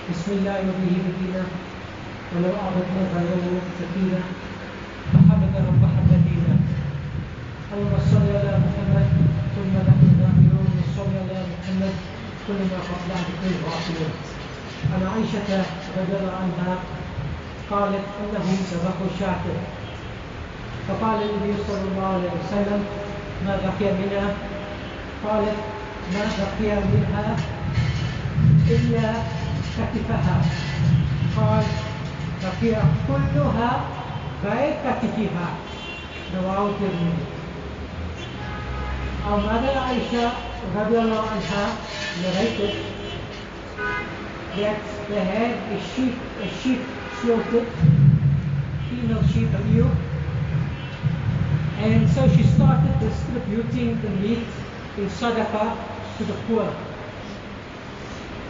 بسم الله وبه بدينا ولو أعبدنا غيره سكينا فحمد رب حمدينا. اللهم صل على محمد ثم نحن ذاكرون وصل على محمد كلما قبل ذكر غافلون. عن عائشة رضي الله عنها قالت أنهم ذبحوا شاة فقال النبي صلى الله عليه وسلم ما بقي منها؟ قالت ما بقي منها إلا كتفها. قال بقي كلها غير كتفها. رواه الترمذي. Our mother Aisha radiallahu anha narrated that they had a sheep slaughtered, female sheep, a ewe, and so she started distributing the meat in sadaqah to the poor.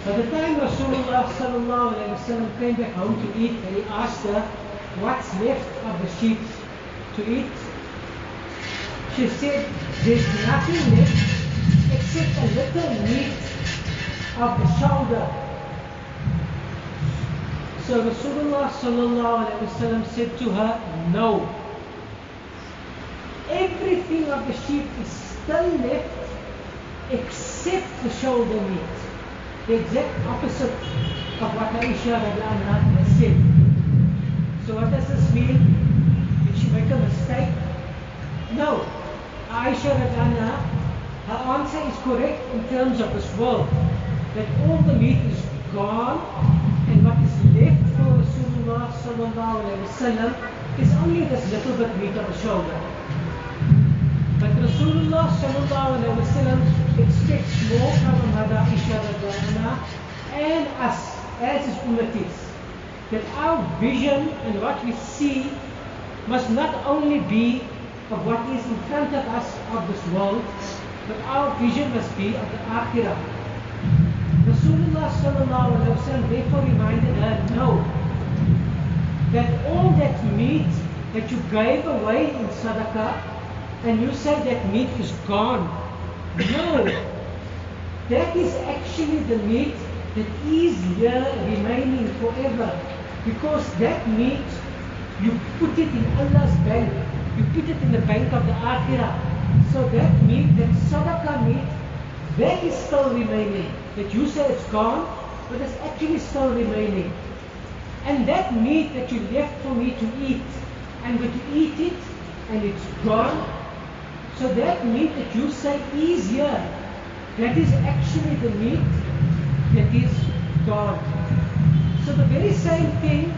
By the time Rasulullah sallallahu alayhi wa sallam came back home to eat, and he asked her what's left of the sheep to eat, she said there's nothing left except a little meat of the shoulder. So Rasulullah sallallahu alayhi wa sallam said to her, no. Everything of the sheep is still left except the shoulder meat. The exact opposite of what Aisha radiallahu anha has said. So what does this mean? Did she make a mistake? No. Aisha radiallahu anha, her answer is correct in terms of this world. That all the meat is gone, and what is left for Rasulullah sallallahu alayhi wa sallam is only this little bit meat of the shoulder. But Rasulullah sallallahu alayhi wa sallam expects more from our mother Aisha radiallahu anha and us as his ummatis. That our vision and what we see must not only be of what is in front of us of this world, but our vision must be of the akhirah. Rasulullah sallallahu alayhi wa sallam therefore reminded her, no, that all that meat that you gave away in sadaqah, and you say that meat is gone. No, that is actually the meat that is here remaining forever, because that meat, you put it in Allah's bank, you put it in the bank of the akhirah. So that meat, that sadaqah meat, that is still remaining. That you say it's gone, but it's actually still remaining. And that meat that you left for me to eat, I'm going to eat it, and it's gone. So that meat that you say is here, that is actually the meat that is gone. So the very same thing,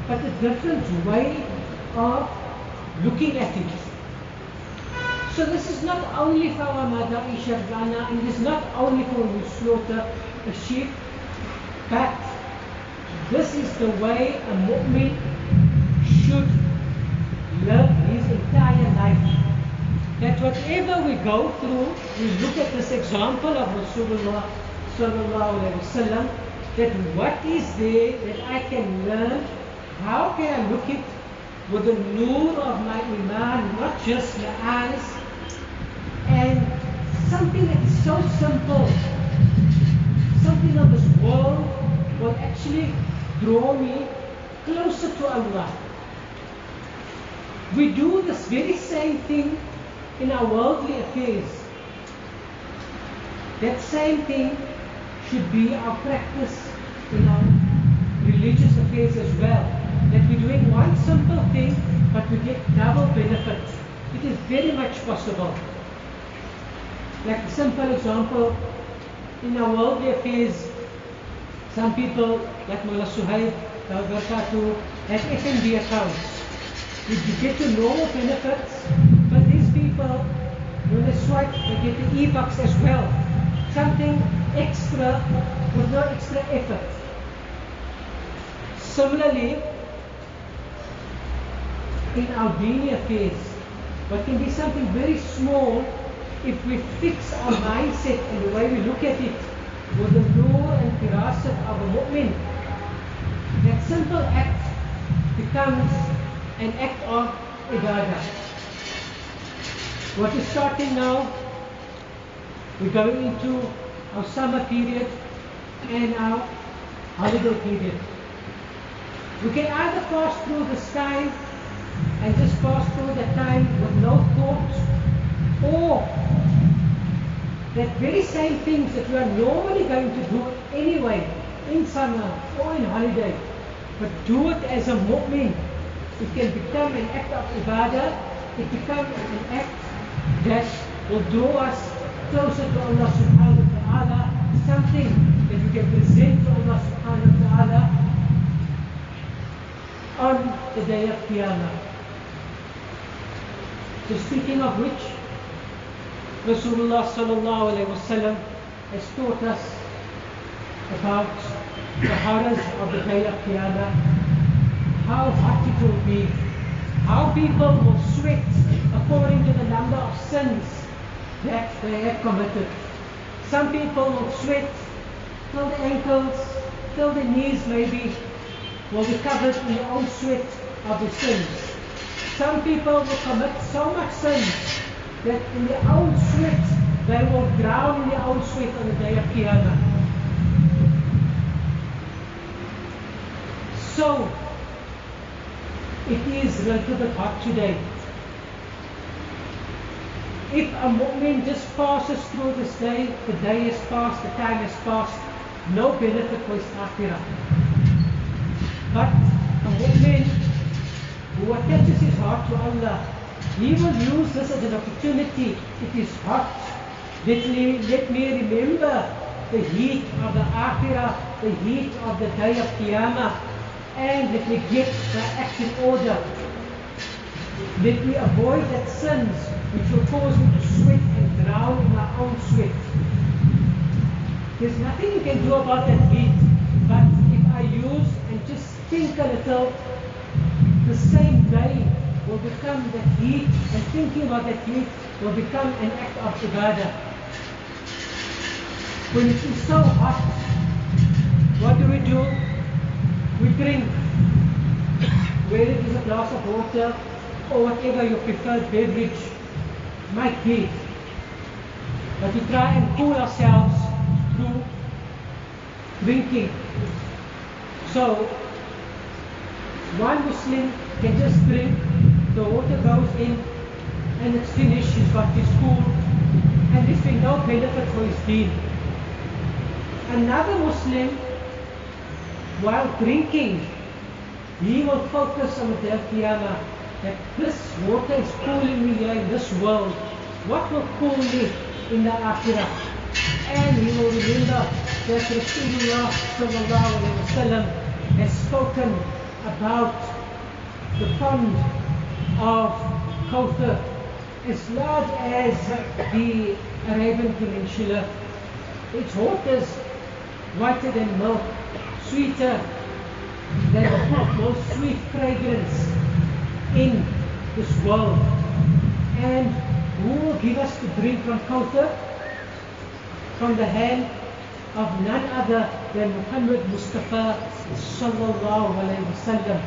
but a different way of looking at it. So this is not only for our mother Aisha radiallahu anha, and it is not only for when you slaughter a sheep, but this is the way a mu'min should live his entire life. That whatever we go through, we look at this example of Rasulullah sallallahu alayhi wa sallam, that what is there that I can learn, how can I look it with the nur of my iman, not just my eyes, and something that is so simple, something of this world will actually draw me closer to Allah. We do this very same thing in our worldly affairs. That same thing should be our practice in our religious affairs as well. That we're doing one simple thing, but we get double benefit. It is very much possible. Like a simple example, in our worldly affairs, some people, like Mullah Suhaib, have FNB accounts. You get to normal benefits, but these people, when they swipe, they get the e-bucks as well. Something extra with no extra effort. Similarly, in our dini affairs, what can be something very small, if we fix our mindset and the way we look at it with the nur and firasat of a mu'min, that simple act becomes an act of ibadah. What is starting now, we're going into our summer period and our holiday period. We can either pass through this time and just pass through the time with no thought, or that very same things that we are normally going to do anyway in summer or in holiday, but do it as a mu'min. It can become an act of ibadah. It becomes an act that will draw us closer to Allah subhanahu wa ta'ala, something that we can present to Allah subhanahu wa ta'ala on the day of Qiyamah. So speaking of which, Rasulullah sallallahu alayhi wa sallam has taught us about the horrors of the day of Qiyamah, how hot it will be, how people will sweat according to the number of sins that they have committed. Some people will sweat till the ankles, till the knees maybe, will be covered in the own sweat of the sins. Some people will commit so much sin that in their own sweat, they will drown in their own sweat on the day of Qiyamah. So, it is a little bit hot today. If a mu'min just passes through this day, the day has passed, the time has passed, no benefit for his akhirah. But a mu'min who attaches his heart to Allah, he will use this as an opportunity. It is hot. Let me remember the heat of the akhirah, the heat of the day of Qiyamah, and let me get my act in order. Let me avoid that sins which will cause me to sweat and drown in my own sweat. There's nothing you can do about that heat, but if I use and just think a little, the same day will become that heat, and thinking about that heat will become an act of ibadah. When it is so hot, what do? We drink, whether it is a glass of water or whatever your preferred beverage might be. But we try and cool ourselves through drinking. So, one Muslim can just drink, the water goes in, and it's finished, he's got his cool, and there's been no benefit for his deen. Another Muslim, while drinking, he will focus on the day of Qiyamah, that this water is cooling me here in this world. What will cool me in the Akhirah? And he will remember that Rasulullah sallallahu alayhi wa sallam has spoken about the pond of Kauthar, as large as the Arabian Peninsula. Its waters whiter than milk, sweeter than the most sweet fragrance in this world. And who will give us to drink from Kauthar? From the hand of none other than Muhammad Mustafa sallallahu alayhi wa sallam.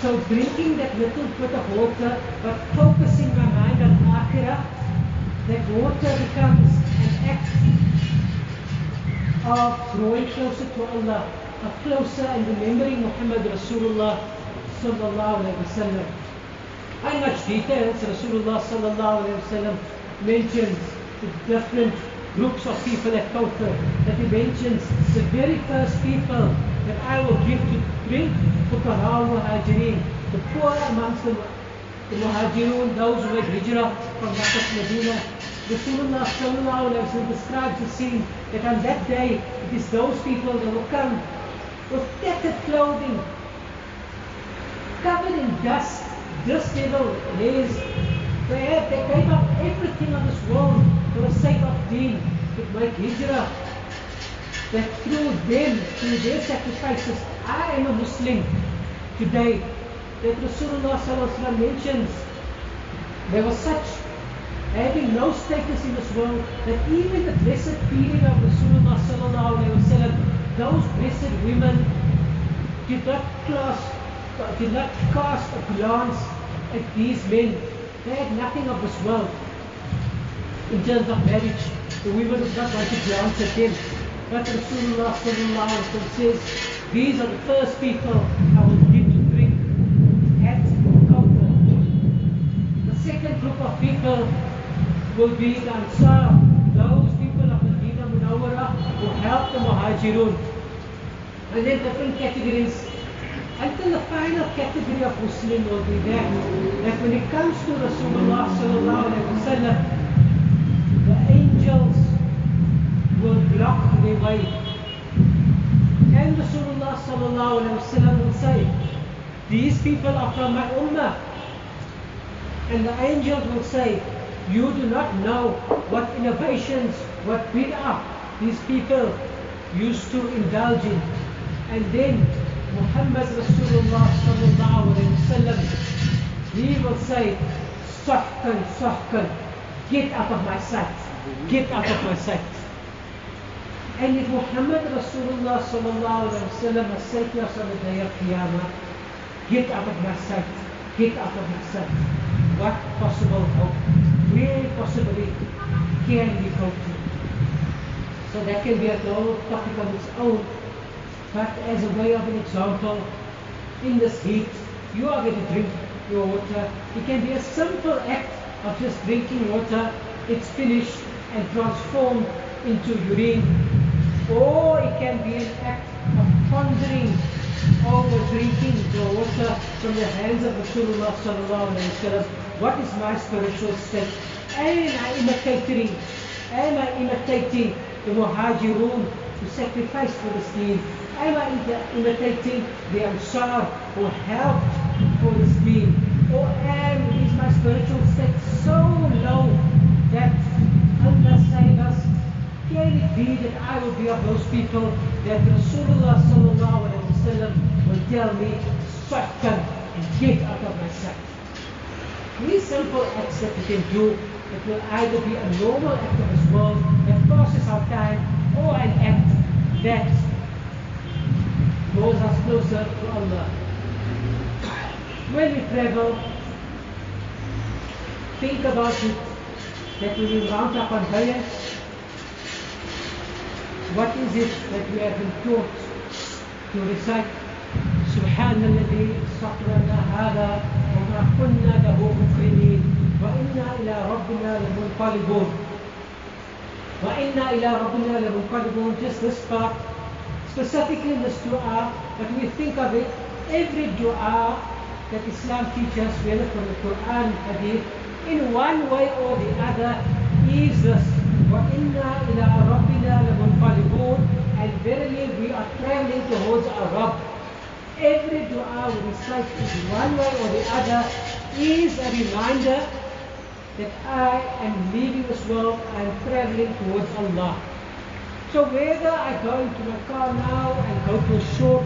So drinking that little bit of water, but focusing my mind on Akhirah, that water becomes an act of growing closer to Allah, of closer and remembering Muhammad Rasulullah sallallahu alayhi wa sallam. How much details Rasulullah sallallahu alayhi wa sallam mentions the different groups of people at Kauthar, that he mentions the very first people that I will give to drink, Fuqara Muhajirin, the poor amongst the Muhajirun, those who had hijrah from Makkah to Medina. Rasulullah sallallahu alayhi wa sallam describes the scene that on that day it is those people that will come with tattered clothing, covered in dust, disheveled hairs. They gave up everything of this world for the sake of deen, to make hijrah. That through them, through their sacrifices, I am a Muslim today. That Rasulullah sallallahu alaihi wasallam mentions there was such, having no status in this world, that even the blessed feeling of Rasulullah sallallahu alaihi wasallam, those blessed women did not cast a glance at these men. They had nothing of this world. In terms of marriage, the women would not want to glance at them. But Rasulullah sallallahu alaihi wasallam says, these are the first people I will give to drink at Kawthar. The second group of people will be the Ansar, those people of Medina Munawwara who helped the Muhajirun. And then different categories, until the final category of Muslim will be that when it comes to Rasulullah sallallahu alaihi wasallam, the angels will block their way. And Rasulullah sallallahu alaihi wasallam will say, these people are from my ummah. And the angels will say, you do not know what innovations, what bid'ah these people used to indulge in. And then Muhammad Rasulullah sallallahu alayhi wasallam, he will say, Sahkan, Sahkan, get out of my sight, get out of my sight. And if Muhammad Rasulullah sallallahu alayhi wasallam has said to us on the day of Qiyamah, get out of my sight, get out of my sight, what possible hope, where possibly can we go to? So that can be a whole topic of its own. But as a way of an example, in this heat, you are going to drink your water. It can be a simple act of just drinking water. It's finished and transformed into urine. Or it can be an act of pondering over drinking the water from the hands of Rasulullah sallallahu alaihi wasallam. What is my spiritual state? Am I imitating the Muhajirun who sacrificed for this deen? Am I imitating the Ansar who helped for this deen? Or is my spiritual state so low that Allah save us? Can it be that I will be of those people that Rasulullah sallallahu alaihi wasallam will tell me, Sahkan, and get out of my sight? These simple acts that we can do, it will either be a normal act of this world that passes our time, or an act that draws us closer to Allah. When we travel, think about it, that when we mount up on conveyance, what is it that we have been taught to recite? Subhanalladhi sakrana hada wa ma kunna lahu muqrinin wa inna ila rabbina lamunqalibun. Wa inna ila rabbina lamunqalibun. Just this part, specifically in this dua, but we think of it, every dua that Islam teaches, whether from the Quran, Hadith, in one way or the other, is this: وَإِنَّا إِلَىٰ رَبِّنَا لَمُنْقَلِبُونَ, and verily we are traveling towards our Rabb. Every dua we recite in one way or the other is a reminder that I am leaving this world, I am traveling towards Allah. So whether I go into my car now and go to a short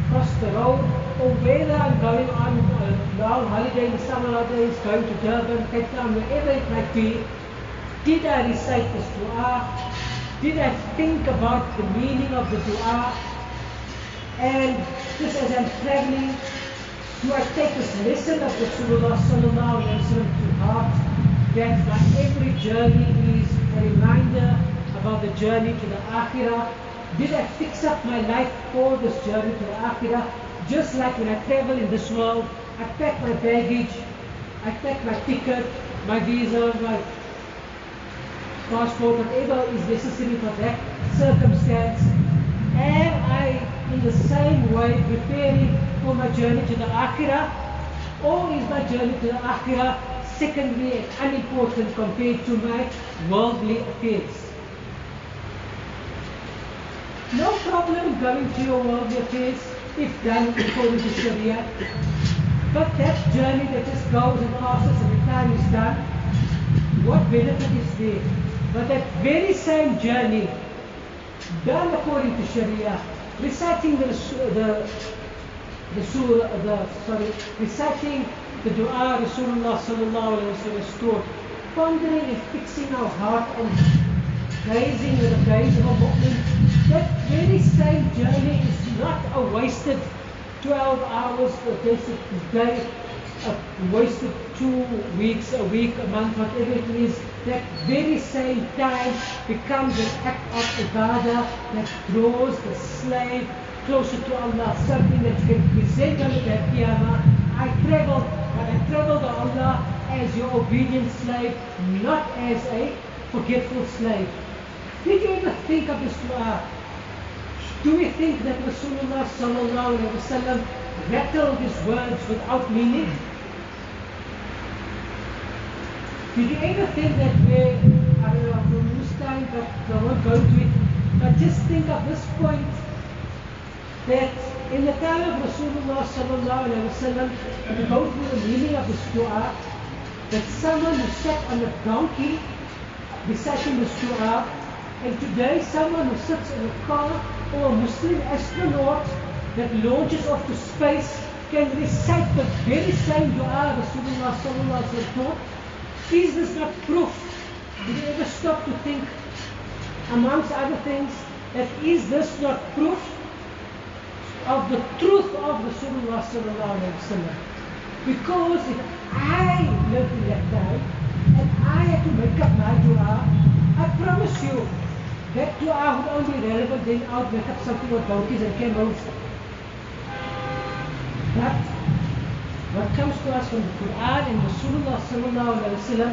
across the road, or whether I'm going on a long holiday in summer holidays, going to Durban, Cape Town, wherever it might be, did I recite this dua? Did I think about the meaning of the dua? And just as I'm traveling, do I take this lesson of Rasulullah sallallahu alaihi wasallam to heart, that my every journey is a reminder about the journey to the Akhirah? Did I fix up my life for this journey to the Akhirah? Just like when I travel in this world, I pack my baggage, I pack my ticket, my visa, my passport, whatever is necessary for that circumstance. Am I in the same way preparing for my journey to the Akhirah? Or is my journey to the Akhirah secondary and unimportant compared to my worldly affairs? No problem in going to your worldly affairs if done according to Sharia. But that journey that just goes and passes and the time is done, what benefit is there? But that very same journey, done according to Sharia, reciting reciting the dua Rasulullah sallallahu alaihi wasallam taught, pondering and fixing our heart and gazing with the gaze of a mu'min, that very same journey is not a wasted 12 hours, a wasted 2 weeks, a week, a month, whatever it is, that very same time becomes an act of ibadah that draws the slave closer to Allah, something that you can present on the day of Qiyamah. I traveled, but I traveled to Allah as your obedient slave, not as a forgetful slave. Did you ever think of this dua? Do we think that Rasulullah sallallahu alaihi wasallam rattled his words without meaning? Did you ever think that I don't know, from this time, but I won't go to it, but just think of this point, that in the time of Rasulullah sallallahu alaihi wasallam, and we go through the meaning of this dua, that someone who sat on a donkey reciting this dua, and today someone who sits in a car or a Muslim astronaut that launches off to space can recite the very same dua Rasulullah sallallahu alaihi wasallam taught. Is this not proof? Did you ever stop to think, amongst other things, that is this not proof of the truth of Rasulullah sallallahu alaihi wasallam? Because if I lived in that time and I had to make up my dua, I promise you that dua would only be relevant then I would make up something with donkeys and camels. But what comes to us from the Quran and Rasulullah sallallahu alaihi wasallam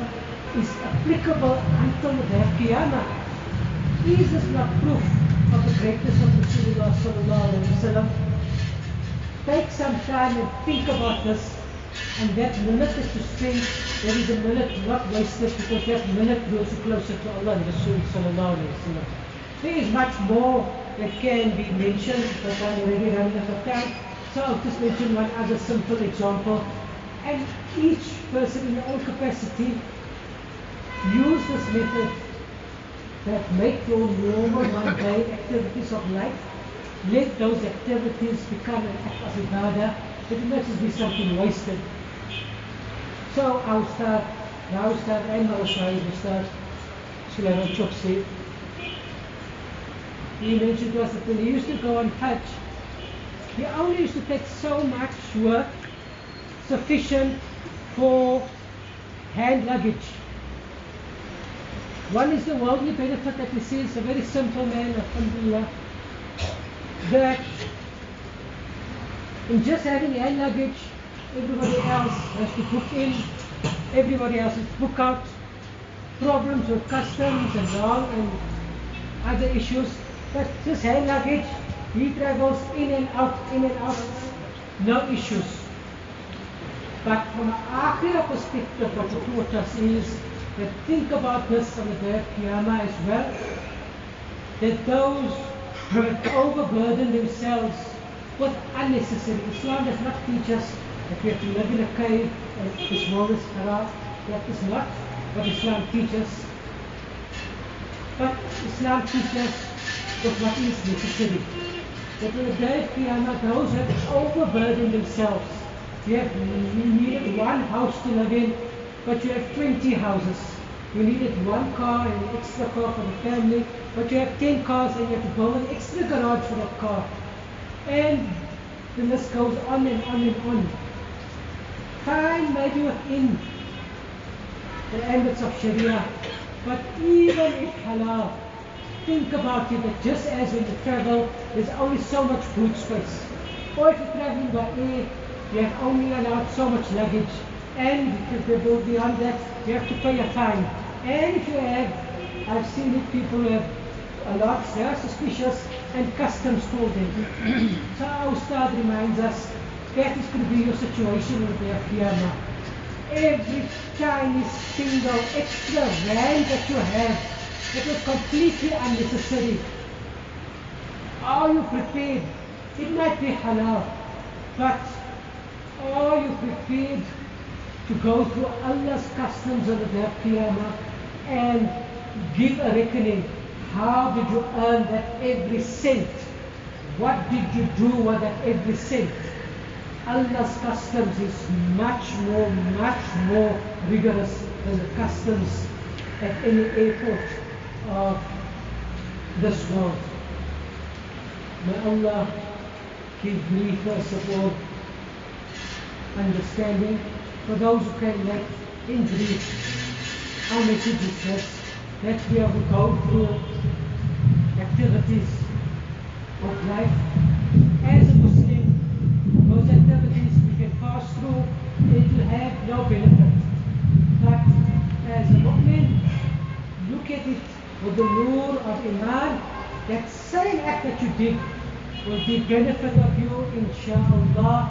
is applicable until the day of Qiyamah. Is this not proof of the greatness of Rasulullah sallallahu alaihi wasallam? Take some time and think about this, and that minute that you spend, there is a minute not wasted, because that minute draws you closer to Allah and Rasul sallallahu alaihi wasallam. There is much more that can be mentioned, but I'm already running out of time. So I'll just mention one other simple example, and each person in their own capacity use this method that make your normal mundane activities of life, let those activities become an act of ibadah. It will not just be something wasted. So I'll start, and I'll start. Sulaiman Chokshi. He mentioned to us that when he used to go on Hajj, he only used to take so much work sufficient for hand luggage. One is the worldly benefit that we see. Is a very simple man, alhamdulillah, that in just having hand luggage, everybody else has to book in, everybody else has to book out, problems with customs and wrong and other issues. But just hand luggage, he travels in and out, no issues. But from an akhirah perspective, what the taught us is that think about this on the day of Qiyamah as well, that those who have overburdened themselves with unnecessary. Islam does not teach us that we have to live in a cave and this world is haram. That is not what Islam teaches. But Islam teaches with what is necessary. That on the day of Qiyamah, those who have overburdened themselves, you needed one house to live in, but you have 20 houses. You needed one car and an extra car for the family, but you have 10 cars and you have to build an extra garage for that car. And the list goes on and on and on. Fine, maybe within the ambits of Sharia, but even if halal, think about it, that just as when you travel, there's only so much boot space. Or if you're traveling by air, you have only allowed so much luggage. And if they go beyond that, you have to pay a fine. And if you have, I've seen it, people who have a lot, they are suspicious, and customs call them. So our Ustad reminds us, that is going to be your situation on the day of Qiyamah. Every tiny single extra rand that you have, that was completely unnecessary. Are you prepared? It might be halal, but are you prepared to go through Allah's customs on the day of Qiyamah and give a reckoning? How did you earn that every cent? What did you do with that every cent? Allah's customs is much more rigorous than the customs at any airport of this world. May Allah give me first of all understanding For those who can let in brief, our message is this, that we have to go through activities of life. As a Muslim, those activities we can pass through, it will have no benefit. But as a mu'min, look at it with the nur of Iman, that same act that you did will be benefit of you, inshaAllah.